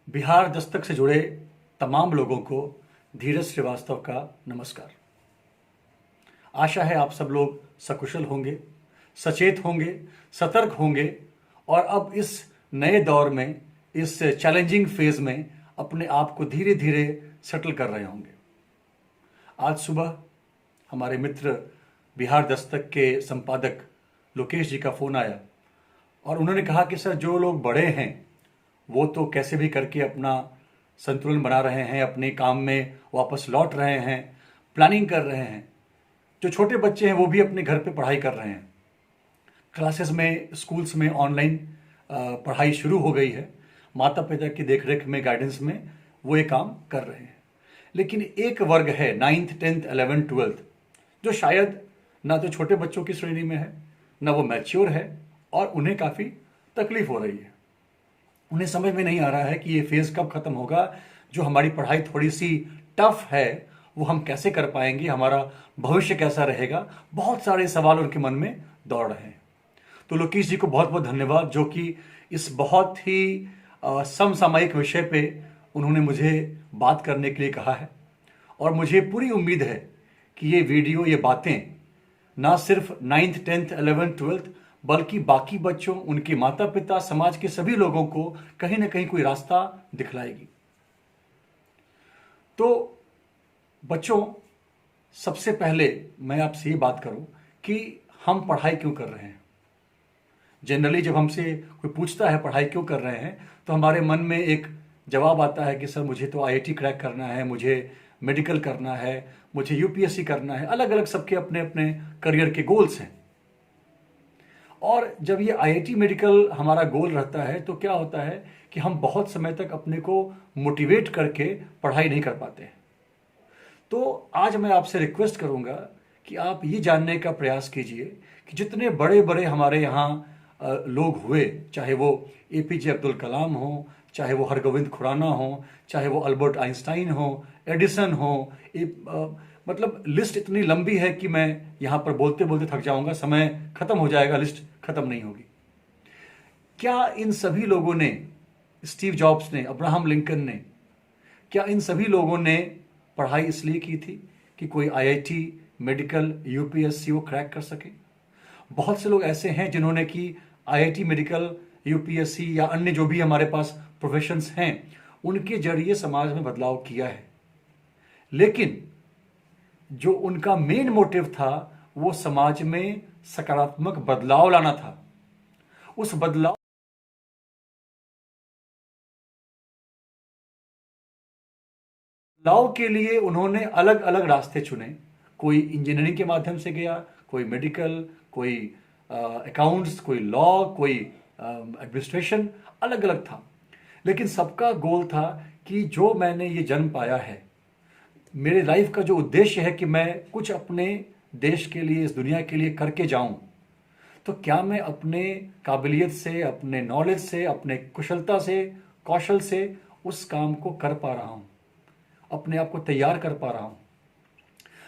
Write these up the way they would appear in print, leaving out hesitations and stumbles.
बिहार दस्तक से जुड़े तमाम लोगों को धीरज श्रीवास्तव का नमस्कार। आशा है आप सब लोग सकुशल होंगे, सचेत होंगे, सतर्क होंगे और अब इस नए दौर में, इस चैलेंजिंग फेज में अपने आप को धीरे धीरे सेटल कर रहे होंगे। आज सुबह हमारे मित्र बिहार दस्तक के संपादक लोकेश जी का फ़ोन आया और उन्होंने कहा कि सर, जो लोग बड़े हैं वो तो कैसे भी करके अपना संतुलन बना रहे हैं, अपने काम में वापस लौट रहे हैं, प्लानिंग कर रहे हैं। जो छोटे बच्चे हैं वो भी अपने घर पे पढ़ाई कर रहे हैं। क्लासेस में, स्कूल्स में ऑनलाइन पढ़ाई शुरू हो गई है। माता पिता की देखरेख में, गाइडेंस में वो ये काम कर रहे हैं। लेकिन एक वर्ग है 9th 10th 11th 12th जो शायद ना तो छोटे बच्चों की श्रेणी में है, ना वो मैच्योर है और उन्हें काफ़ी तकलीफ हो रही है। उन्हें समझ में नहीं आ रहा है कि ये फेज़ कब ख़त्म होगा। जो हमारी पढ़ाई थोड़ी सी टफ है वो हम कैसे कर पाएंगे, हमारा भविष्य कैसा रहेगा। बहुत सारे सवाल उनके मन में दौड़ रहे हैं। तो लोकेश जी को बहुत बहुत धन्यवाद, जो कि इस बहुत ही समसामयिक विषय पे उन्होंने मुझे बात करने के लिए कहा है। और मुझे पूरी उम्मीद है कि ये वीडियो, ये बातें ना सिर्फ 9th 10th 11th 12th बल्कि बाकी बच्चों, उनके माता पिता, समाज के सभी लोगों को कहीं ना कहीं कोई रास्ता दिखलाएगी। तो बच्चों, सबसे पहले मैं आपसे ये बात करूं कि हम पढ़ाई क्यों कर रहे हैं। जनरली जब हमसे कोई पूछता है पढ़ाई क्यों कर रहे हैं तो हमारे मन में एक जवाब आता है कि सर, मुझे तो आईआईटी क्रैक करना है, मुझे मेडिकल करना है, मुझे यूपीएससी करना है। अलग अलग सबके अपने अपने करियर के गोल्स हैं। और जब ये आईआईटी मेडिकल हमारा गोल रहता है तो क्या होता है कि हम बहुत समय तक अपने को मोटिवेट करके पढ़ाई नहीं कर पाते हैं। तो आज मैं आपसे रिक्वेस्ट करूंगा कि आप ये जानने का प्रयास कीजिए कि जितने बड़े बड़े हमारे यहाँ लोग हुए, चाहे वो एपीजे अब्दुल कलाम हो, चाहे वो हरगोविंद खुराना हो, चाहे वो अल्बर्ट आइंस्टाइन हो, एडिसन हो, मतलब लिस्ट इतनी लंबी है कि मैं यहाँ पर बोलते बोलते थक जाऊंगा, समय खत्म हो जाएगा, लिस्ट खत्म नहीं होगी। क्या इन सभी लोगों ने, स्टीव जॉब्स ने, अब्राहम लिंकन ने, क्या इन सभी लोगों ने पढ़ाई इसलिए की थी कि कोई आईआईटी, मेडिकल, यूपीएससी वो क्रैक कर सके? बहुत से लोग ऐसे हैं जिन्होंने की आईआईटी, मेडिकल, यूपीएससी या अन्य जो भी हमारे पास प्रोफेशंस हैं उनके जरिए समाज में बदलाव किया है। लेकिन जो उनका मेन मोटिव था वो समाज में सकारात्मक बदलाव लाना था। उस बदलाव के लिए उन्होंने अलग अलग रास्ते चुने। कोई इंजीनियरिंग के माध्यम से गया, कोई मेडिकल, कोई अकाउंट्स, कोई लॉ, कोई एडमिनिस्ट्रेशन, अलग अलग था। लेकिन सबका गोल था कि जो मैंने ये जन्म पाया है, मेरे लाइफ का जो उद्देश्य है कि मैं कुछ अपने देश के लिए, इस दुनिया के लिए करके जाऊं, तो क्या मैं अपने काबिलियत से, अपने नॉलेज से, अपने कुशलता से, कौशल से उस काम को कर पा रहा हूं, अपने आप को तैयार कर पा रहा हूं।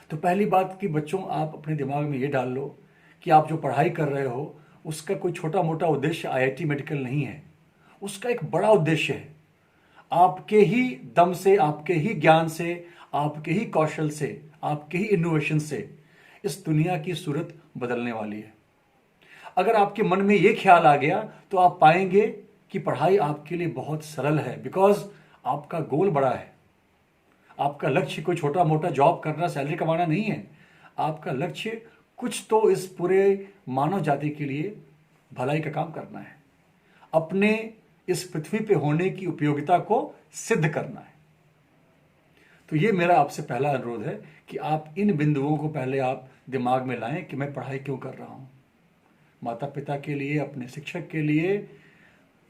तो पहली बात कि बच्चों, आप अपने दिमाग में ये डाल लो कि आप जो पढ़ाई कर रहे हो उसका कोई छोटा मोटा उद्देश्य आईआईटी मेडिकल नहीं है। उसका एक बड़ा उद्देश्य है। आपके ही दम से, आपके ही ज्ञान से, आपके ही कौशल से, आपके ही इनोवेशन से इस दुनिया की सूरत बदलने वाली है। अगर आपके मन में ये ख्याल आ गया तो आप पाएंगे कि पढ़ाई आपके लिए बहुत सरल है, बिकॉज आपका गोल बड़ा है। आपका लक्ष्य कोई छोटा मोटा जॉब करना, सैलरी कमाना नहीं है। आपका लक्ष्य कुछ तो इस पूरे मानव जाति के लिए भलाई का काम करना है, अपने इस पृथ्वी पे होने की उपयोगिता को सिद्ध करना है। तो ये मेरा आपसे पहला अनुरोध है कि आप इन बिंदुओं को पहले आप दिमाग में लाएं कि मैं पढ़ाई क्यों कर रहा हूं। माता पिता के लिए, अपने शिक्षक के लिए,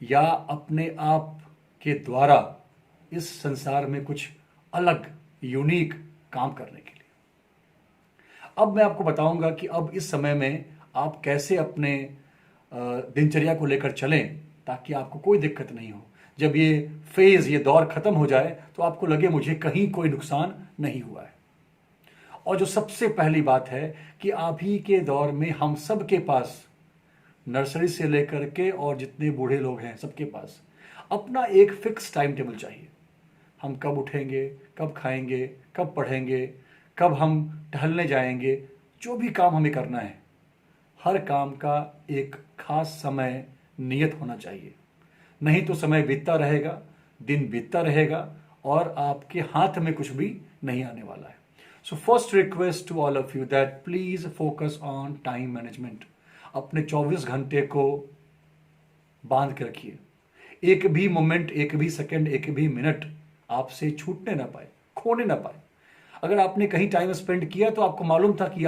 या अपने आप के द्वारा इस संसार में कुछ अलग, यूनिक काम करने के लिए। अब मैं आपको बताऊंगा कि अब इस समय में आप कैसे अपने दिनचर्या को लेकर चलें ताकि आपको कोई दिक्कत नहीं हो। जब ये फेज, ये दौर खत्म हो जाए तो आपको लगे मुझे कहीं कोई नुकसान नहीं हुआ है। और जो सबसे पहली बात है कि अभी के दौर में हम सब के पास, नर्सरी से लेकर के और जितने बूढ़े लोग हैं सबके पास अपना एक फिक्स टाइम टेबल चाहिए। हम कब उठेंगे, कब खाएंगे, कब पढ़ेंगे, कब हम टहलने जाएंगे, जो भी काम हमें करना है, हर काम का एक खास समय नियत होना चाहिए। नहीं तो समय बीतता रहेगा, दिन बीतता रहेगा और आपके हाथ में कुछ भी नहीं आने वाला है। So first request to all of you that please focus on time management. अपने 24 घंटे को बांध के रखिए। एक भी मोमेंट, एक भी सेकंड, एक भी मिनट आपसे छूटने ना पाए, खोने ना पाए। अगर आपने कहीं टाइम स्पेंड किया तो आपको मालूम था कि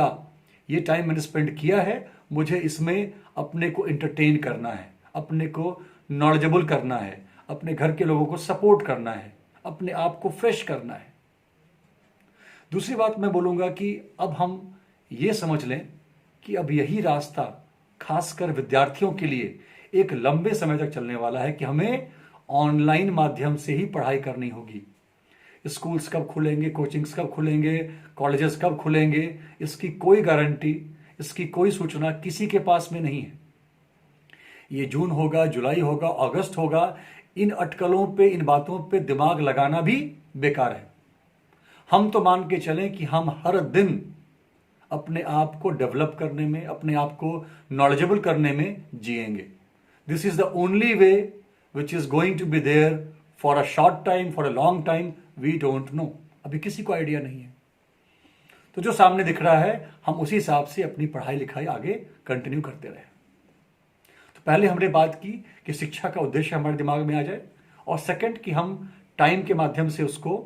ये टाइम मैंने स्पेंड किया है, मुझे इसमें अपने को एंटरटेन करना है, अपने को नॉलेजेबल करना है, अपने घर के लोगों को सपोर्ट करना है, अपने आप को फ्रेश करना है। दूसरी बात मैं बोलूंगा कि अब हम ये समझ लें कि अब यही रास्ता खासकर विद्यार्थियों के लिए एक लंबे समय तक चलने वाला है कि हमें ऑनलाइन माध्यम से ही पढ़ाई करनी होगी। स्कूल्स कब खुलेंगे, कोचिंग्स कब खुलेंगे, कॉलेजेस कब खुलेंगे, इसकी कोई गारंटी, इसकी कोई सूचना किसी के पास में नहीं है। ये जून होगा, जुलाई होगा, अगस्त होगा, इन अटकलों पे, इन बातों पे दिमाग लगाना भी बेकार है। हम तो मान के चलें कि हम हर दिन अपने आप को डेवलप करने में, अपने आप को नॉलेजेबल करने में जिएंगे। This is the only way which is going to be there for a short time, for a long time, we don't know. अभी किसी को आइडिया नहीं है। तो जो सामने दिख रहा है, हम उसी हिसाब से अपनी पढ़ाई लिखाई आगे कंटिन्यू करते रहे। तो पहले हमने बात की कि शिक्षा का उद्देश्य हमारे दिमाग में आ जाए, और सेकंड कि हम टाइम के माध्यम से उसको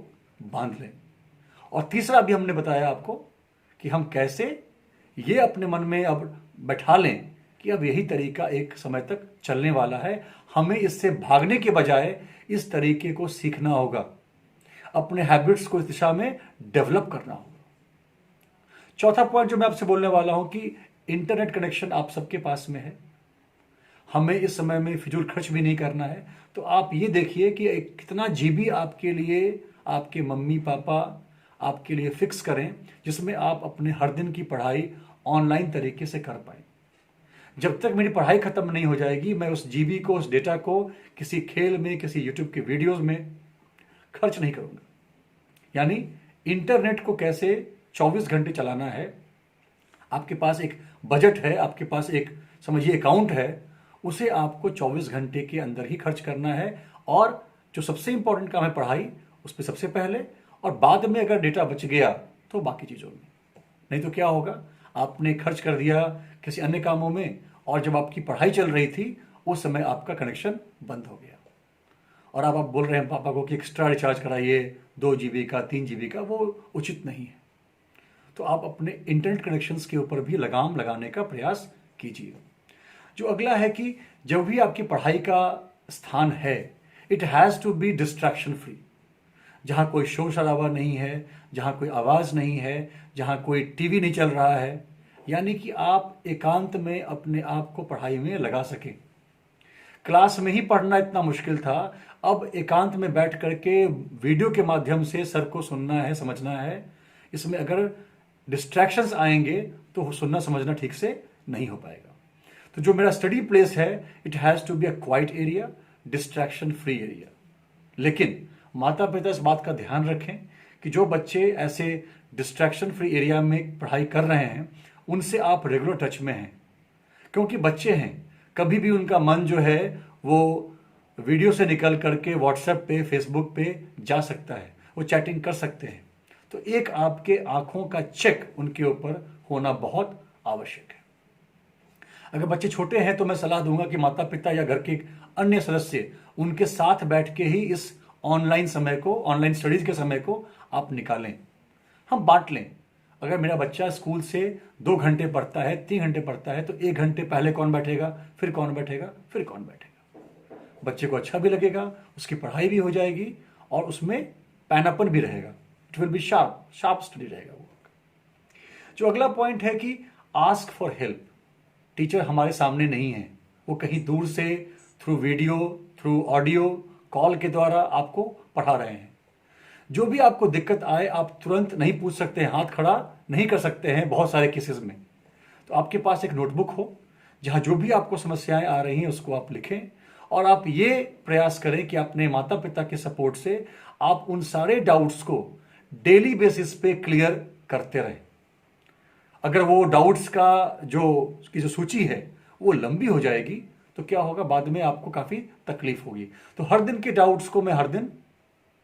बांध लें, और तीसरा भी हमने बताया आपको कि हम कैसे ये अपने मन में अब बैठा लें कि अब यही तरीका एक समय तक चलने वाला है। हमें इससे भागने के बजाय इस तरीके को सीखना होगा, अपने हैबिट्स को इस दिशा में डेवलप करना होगा। चौथा पॉइंट जो मैं आपसे बोलने वाला हूं कि इंटरनेट कनेक्शन आप सबके पास में है। हमें इस समय में फिजूल खर्च भी नहीं करना है। तो आप ये देखिए कि कितना जीबी आपके लिए, आपके मम्मी पापा आपके लिए फिक्स करें, जिसमें आप अपने हर दिन की पढ़ाई ऑनलाइन तरीके से कर पाए। जब तक मेरी पढ़ाई खत्म नहीं हो जाएगी, मैं उस जीबी को, उस डेटा को किसी खेल में, किसी यूट्यूब के वीडियोस में खर्च नहीं करूंगा। यानी इंटरनेट को कैसे 24 घंटे चलाना है, आपके पास एक बजट है, आपके पास एक समझिए अकाउंट है, उसे आपको 24 घंटे के अंदर ही खर्च करना है। और जो सबसे इंपॉर्टेंट काम है पढ़ाई, उस पर सबसे पहले, और बाद में अगर डेटा बच गया तो बाकी चीजों में। नहीं तो क्या होगा, आपने खर्च कर दिया किसी अन्य कामों में, और जब आपकी पढ़ाई चल रही थी उस समय आपका कनेक्शन बंद हो गया, और अब आप बोल रहे हैं पापा को कि एक्स्ट्रा रिचार्ज कराइए 2 जीबी का, 3 जीबी का। वो उचित नहीं है। तो आप अपने इंटरनेट कनेक्शंस के ऊपर भी लगाम लगाने का प्रयास कीजिए। जो अगला है कि जब भी आपकी पढ़ाई का स्थान है, it has to be distraction free. जहां कोई शोर शराबा नहीं है, जहां कोई आवाज नहीं है, जहां कोई टीवी नहीं चल रहा है, यानी कि आप एकांत में अपने आप को पढ़ाई में लगा सकें। क्लास में ही पढ़ना इतना मुश्किल था, अब एकांत में बैठ करके वीडियो के माध्यम से सर को सुनना है, समझना है। इसमें अगर डिस्ट्रैक्शंस आएंगे तो सुनना समझना ठीक से नहीं हो पाएगा। तो जो मेरा स्टडी प्लेस है, it has to be a quiet area, distraction free area. लेकिन माता पिता इस बात का ध्यान रखें कि जो बच्चे ऐसे डिस्ट्रैक्शन फ्री एरिया में पढ़ाई कर रहे हैं, उनसे आप रेगुलर टच में हैं, क्योंकि बच्चे हैं, कभी भी उनका मन जो है वो वीडियो से निकल करके व्हाट्सएप पे, फेसबुक पे जा सकता है, वो चैटिंग कर सकते हैं। तो एक आपके आंखों का चेक उनके ऊपर होना बहुत आवश्यक है। अगर बच्चे छोटे हैं तो मैं सलाह दूंगा कि माता पिता या घर के अन्य सदस्य उनके साथ बैठ के ही इस ऑनलाइन समय को, ऑनलाइन स्टडीज के समय को आप निकालें, हम बांट लें। अगर मेरा बच्चा स्कूल से 2 घंटे पढ़ता है, 3 घंटे पढ़ता है, तो 1 घंटे पहले कौन बैठेगा, फिर कौन बैठेगा, फिर कौन बैठेगा। बच्चे को अच्छा भी लगेगा, उसकी पढ़ाई भी हो जाएगी, और उसमें पैनापन भी रहेगा। It will be sharp study रहेगा वो। जो अगला पॉइंट है कि आस्क फॉर हेल्प। टीचर हमारे सामने नहीं है, वो कहीं दूर से through video, through audio call के द्वारा आपको पढ़ा रहे हैं। जो भी आपको दिक्कत आए, आप तुरंत नहीं पूछ सकते हैं, हाथ खड़ा नहीं कर सकते हैं बहुत सारे केसेस में। तो आपके पास एक नोटबुक हो, जहां जो भी आपको समस्याएं आ रही हैं उसको आप लिखें, और आप ये प्रयास करें कि अपने माता पिता के सपोर्ट से आप उन सारे डाउट्स को डेली बेसिस पे क्लियर करते रहें। अगर वो डाउट्स की जो सूची है वो लंबी हो जाएगी तो क्या होगा, बाद में आपको काफ़ी तकलीफ होगी। तो हर दिन के डाउट्स को मैं हर दिन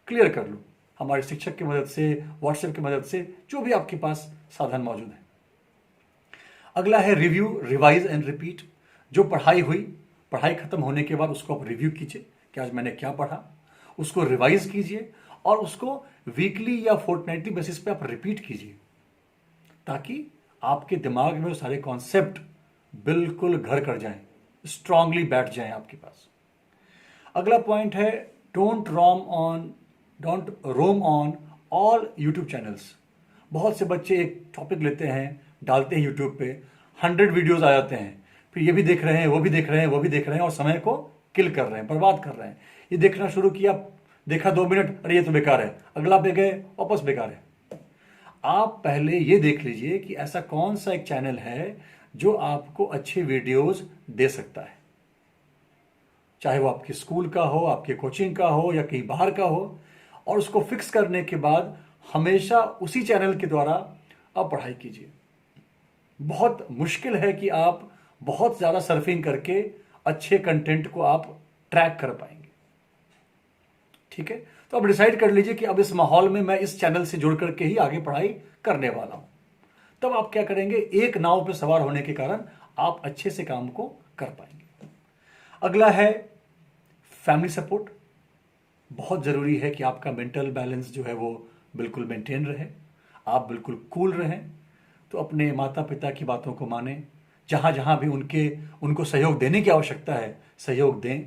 क्लियर कर लूँ हमारे शिक्षक की मदद से, व्हाट्सएप की मदद से, जो भी आपके पास साधन मौजूद है। अगला है रिव्यू, रिवाइज एंड रिपीट। जो पढ़ाई हुई, पढ़ाई खत्म होने के बाद उसको आप रिव्यू कीजिए कि आज मैंने क्या पढ़ा, उसको रिवाइज कीजिए और उसको वीकली या फोर्टनाइटली बेसिस पे आप रिपीट कीजिए, ताकि आपके दिमाग में वो सारे कॉन्सेप्ट बिल्कुल घर कर जाएं, स्ट्रांगली बैठ जाएं आपके पास। अगला पॉइंट है don't roam on all YouTube channels. बहुत से बच्चे एक टॉपिक लेते हैं, डालते हैं यूट्यूब पे, 100 वीडियोस आ जाते हैं, फिर ये भी देख रहे हैं, वो भी देख रहे हैं, वो भी देख रहे हैं और समय को किल कर रहे हैं, बर्बाद कर रहे हैं। ये देखना शुरू किया, देखा 2 मिनट, अरे ये तो बेकार है, अगला पे गए, वापस बेकार है। आप पहले ये देख लीजिए कि ऐसा कौन सा एक चैनल है जो आपको अच्छे वीडियोस दे सकता है, चाहे वो आपके स्कूल का हो, आपके कोचिंग का हो या कहीं बाहर का हो, और उसको फिक्स करने के बाद हमेशा उसी चैनल के द्वारा आप पढ़ाई कीजिए। बहुत मुश्किल है कि आप बहुत ज़्यादा सर्फिंग करके अच्छे कंटेंट को आप ट्रैक कर पाएंगे। ठीक है, तो अब डिसाइड कर लीजिए कि अब इस माहौल में मैं इस चैनल से जुड़ करके ही आगे पढ़ाई करने वाला हूं। तब आप क्या करेंगे, एक नाव पर सवार होने के कारण आप अच्छे से काम को कर पाएंगे। अगला है फैमिली सपोर्ट। बहुत जरूरी है कि आपका मेंटल बैलेंस जो है वो बिल्कुल मेंटेन रहे, आप बिल्कुल कूल रहें। तो अपने माता पिता की बातों को मानें, जहां जहां भी उनको सहयोग देने की आवश्यकता है सहयोग दें।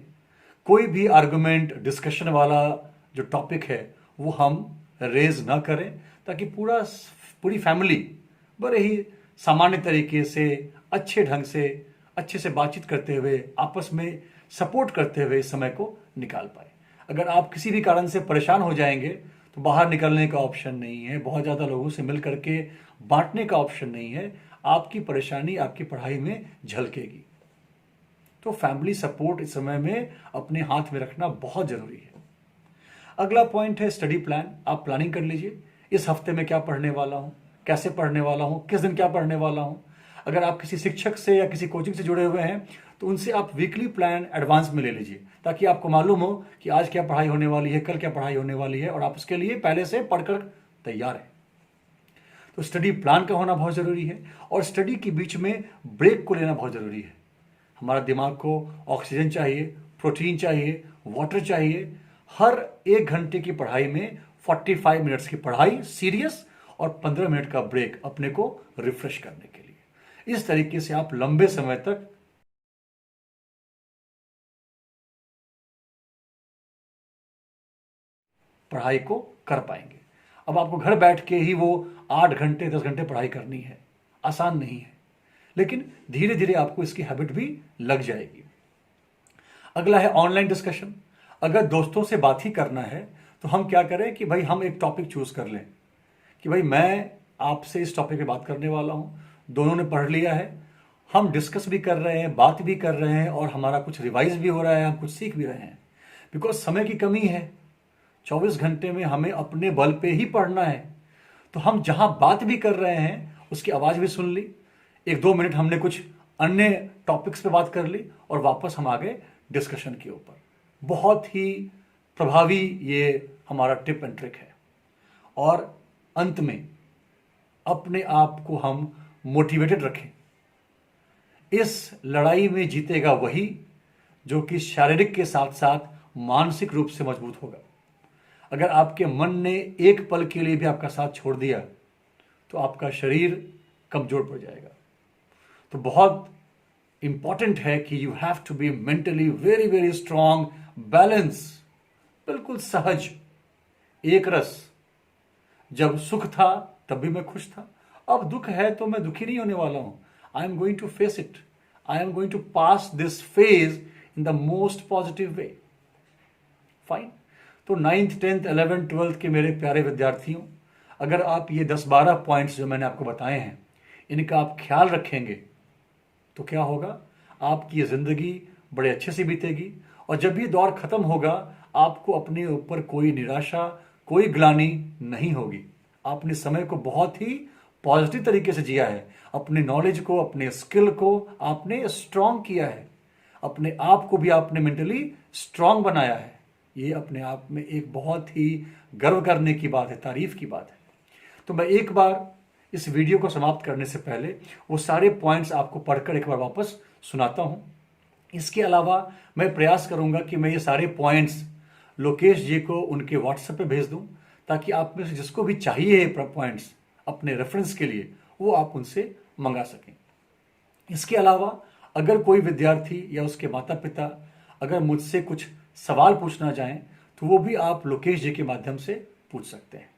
कोई भी आर्गुमेंट, डिस्कशन वाला जो टॉपिक है वो हम रेज ना करें, ताकि पूरी फैमिली बड़े ही सामान्य तरीके से, अच्छे ढंग से, अच्छे से बातचीत करते हुए, आपस में सपोर्ट करते हुए इस समय को निकाल पाए। अगर आप किसी भी कारण से परेशान हो जाएंगे तो बाहर निकलने का ऑप्शन नहीं है, बहुत ज़्यादा लोगों से मिल करके बांटने का ऑप्शन नहीं है, आपकी परेशानी आपकी पढ़ाई में झलकेगी। तो फैमिली सपोर्ट इस समय में अपने हाथ में रखना बहुत जरूरी है। अगला पॉइंट है स्टडी प्लान। आप प्लानिंग कर लीजिए, इस हफ्ते में क्या पढ़ने वाला हूँ, कैसे पढ़ने वाला हूँ, किस दिन क्या पढ़ने वाला हूँ। अगर आप किसी शिक्षक से या किसी कोचिंग से जुड़े हुए हैं तो उनसे आप वीकली प्लान एडवांस में ले लीजिए, ताकि आपको मालूम हो कि आज क्या पढ़ाई होने वाली है, कल क्या पढ़ाई होने वाली है, और आप उसके लिए पहले से पढ़कर तैयार हैं। तो स्टडी प्लान का होना बहुत ज़रूरी है, और स्टडी के बीच में ब्रेक को लेना बहुत ज़रूरी है। हमारा दिमाग को ऑक्सीजन चाहिए, प्रोटीन चाहिए, वाटर चाहिए। हर 1 घंटे की पढ़ाई में 45 मिनट्स की पढ़ाई सीरियस और 15 मिनट का ब्रेक अपने को रिफ्रेश करने के लिए। इस तरीके से आप लंबे समय तक पढ़ाई को कर पाएंगे। अब आपको घर बैठ के ही वो 8 घंटे 10 घंटे पढ़ाई करनी है, आसान नहीं है, लेकिन धीरे धीरे आपको इसकी हैबिट भी लग जाएगी। अगला है ऑनलाइन डिस्कशन। अगर दोस्तों से बात ही करना है तो हम क्या करें कि भाई हम एक टॉपिक चूज कर लें कि भाई मैं आपसे इस टॉपिक पे बात करने वाला हूं, दोनों ने पढ़ लिया है, हम डिस्कस भी कर रहे हैं, बात भी कर रहे हैं, और हमारा कुछ रिवाइज भी हो रहा है, हम कुछ सीख भी रहे हैं। बिकॉज समय की कमी है, 24 घंटे में हमें अपने बल पे ही पढ़ना है। तो हम जहां बात भी कर रहे हैं उसकी आवाज भी सुन ली, 1-2 मिनट हमने कुछ अन्य टॉपिक्स पे बात कर ली, और वापस हम आ गए डिस्कशन के ऊपर। बहुत ही प्रभावी ये हमारा टिप एंड ट्रिक है। और अंत में अपने आप को हम मोटिवेटेड रखें। इस लड़ाई में जीतेगा वही जो कि शारीरिक के साथ साथ मानसिक रूप से मजबूत होगा। अगर आपके मन ने एक पल के लिए भी आपका साथ छोड़ दिया तो आपका शरीर कमजोर पड़ जाएगा। तो बहुत इंपॉर्टेंट है कि you have to be mentally very very strong, balance, बिल्कुल सहज, एक रस। जब सुख था तब भी मैं खुश था, अब दुख है तो मैं दुखी नहीं होने वाला हूं। I am going to face it, I am going to pass this phase in the most positive way. Fine. तो 9th 10th 11th 12th के मेरे प्यारे विद्यार्थियों, अगर आप ये 10-12 पॉइंट्स जो मैंने आपको बताए हैं इनका आप ख्याल रखेंगे तो क्या होगा, आपकी ये जिंदगी बड़े अच्छे से बीतेगी और जब ये दौर खत्म होगा, आपको अपने ऊपर कोई निराशा, कोई ग्लानि नहीं होगी। आपने समय को बहुत ही पॉजिटिव तरीके से जिया है। अपने नॉलेज को, अपने स्किल को आपने स्ट्रांग किया है। अपने आप को भी आपने मेंटली स्ट्रांग बनाया है। ये अपने आप में एक बहुत ही गर्व करने की बात है, तारीफ की बात है। तो मैं एक बार इस वीडियो को समाप्त करने से पहले वो सारे पॉइंट्स आपको पढ़कर एक बार वापस सुनाता हूं। इसके अलावा मैं प्रयास करूंगा कि मैं ये सारे पॉइंट्स लोकेश जी को उनके व्हाट्सएप पे भेज दूं, ताकि आप में से जिसको भी चाहिए पॉइंट्स अपने रेफरेंस के लिए, वो आप उनसे मंगा सकें। इसके अलावा अगर कोई विद्यार्थी या उसके माता पिता अगर मुझसे कुछ सवाल पूछना चाहें, तो वो भी आप लोकेश जी के माध्यम से पूछ सकते हैं।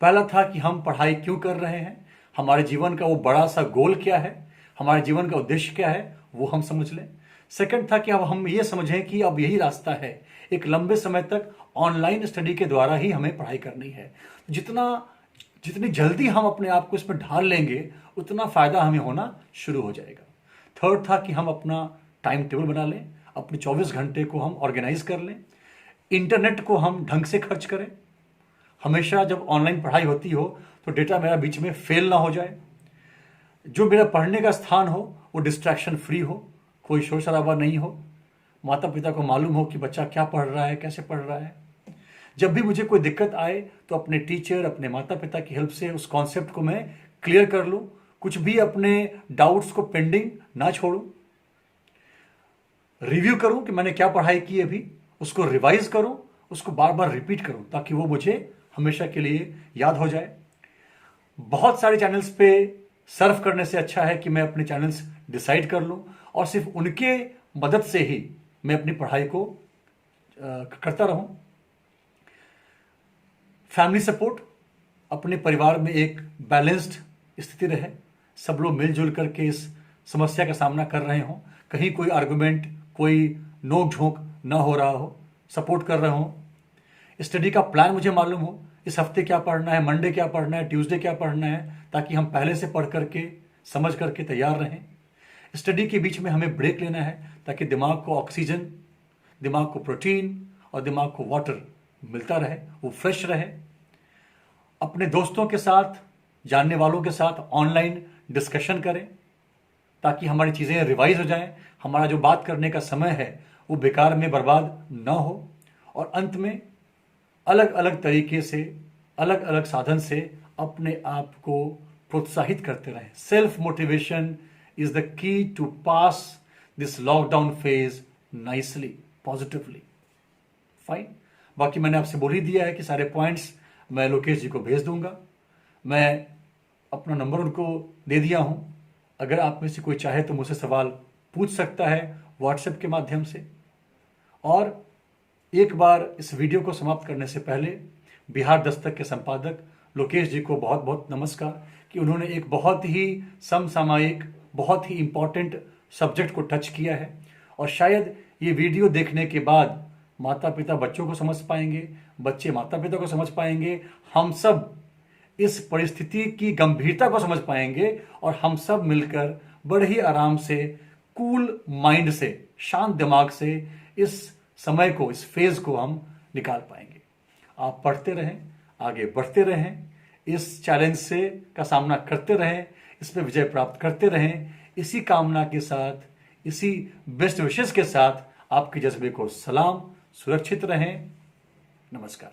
पहला था कि हम पढ़ाई क्यों कर रहे हैं, हमारे जीवन का वो बड़ा सा गोल क्या है, हमारे जीवन का उद्देश्य क्या है, वो हम समझ लें। सेकंड था कि अब हम ये समझें कि अब यही रास्ता है, एक लंबे समय तक ऑनलाइन स्टडी के द्वारा ही हमें पढ़ाई करनी है। जितनी जल्दी हम अपने आप को इसमें ढाल लेंगे, उतना फायदा हमें होना शुरू हो जाएगा। थर्ड था कि हम अपना टाइम टेबल बना लें, अपने 24 घंटे को हम ऑर्गेनाइज कर लें, इंटरनेट को हम ढंग से खर्च करें। हमेशा जब ऑनलाइन पढ़ाई होती हो तो डेटा मेरा बीच में फेल ना हो जाए। जो मेरा पढ़ने का स्थान हो वो डिस्ट्रैक्शन फ्री हो, कोई शोर शराबा नहीं हो। माता पिता को मालूम हो कि बच्चा क्या पढ़ रहा है, कैसे पढ़ रहा है। जब भी मुझे कोई दिक्कत आए तो अपने टीचर, अपने माता पिता की हेल्प से उस कॉन्सेप्ट को मैं क्लियर कर लूं, कुछ भी अपने डाउट्स को पेंडिंग ना छोड़ूं। रिव्यू करूं कि मैंने क्या पढ़ाई की अभी, उसको रिवाइज करूं, उसको बार बार रिपीट करूं, ताकि वो मुझे हमेशा के लिए याद हो जाए। बहुत सारे चैनल्स पे सर्फ करने से अच्छा है कि मैं अपने चैनल्स डिसाइड कर लूं और सिर्फ उनके मदद से ही मैं अपनी पढ़ाई को करता रहूं। फैमिली सपोर्ट, अपने परिवार में एक बैलेंस्ड स्थिति रहे, सब लोग मिलजुल करके इस समस्या का सामना कर रहे हों, कहीं कोई आर्गुमेंट, कोई नोक झोंक ना हो रहा हो, सपोर्ट कर रहे हों। स्टडी का प्लान मुझे मालूम हो, इस हफ्ते क्या पढ़ना है, मंडे क्या पढ़ना है, ट्यूसडे क्या पढ़ना है, ताकि हम पहले से पढ़ करके समझ करके तैयार रहें। स्टडी के बीच में हमें ब्रेक लेना है, ताकि दिमाग को ऑक्सीजन, दिमाग को प्रोटीन और दिमाग को वाटर मिलता रहे, वो फ्रेश रहे। अपने दोस्तों के साथ, जानने वालों के साथ ऑनलाइन डिस्कशन करें, ताकि हमारी चीज़ें रिवाइज हो जाएं, हमारा जो बात करने का समय है वो बेकार में बर्बाद ना हो। और अंत में अलग अलग तरीके से, अलग अलग साधन से अपने आप को प्रोत्साहित करते रहें। Self motivation is the key to pass this lockdown phase nicely, positively. Fine. बाकी मैंने आपसे बोल ही दिया है कि सारे पॉइंट्स मैं लोकेश जी को भेज दूंगा। मैं अपना नंबर उनको दे दिया हूं, अगर आप में से कोई चाहे तो मुझसे सवाल पूछ सकता है व्हाट्सएप के माध्यम से। और एक बार इस वीडियो को समाप्त करने से पहले बिहार दस्तक के संपादक लोकेश जी को बहुत बहुत नमस्कार कि उन्होंने एक बहुत ही समसामयिक, बहुत ही इंपॉर्टेंट सब्जेक्ट को टच किया है। और शायद ये वीडियो देखने के बाद माता पिता बच्चों को समझ पाएंगे, बच्चे माता पिता को समझ पाएंगे, हम सब इस परिस्थिति की गंभीरता को समझ पाएंगे और हम सब मिलकर बड़े ही आराम से, कूल माइंड से, शांत दिमाग से इस समय को, इस फेज को हम निकाल पाएंगे। आप पढ़ते रहें, आगे बढ़ते रहें, इस चैलेंज से का सामना करते रहें, इस पर विजय प्राप्त करते रहें। इसी कामना के साथ, इसी बेस्ट विशेष के साथ आपके जज्बे को सलाम। सुरक्षित रहें। नमस्कार।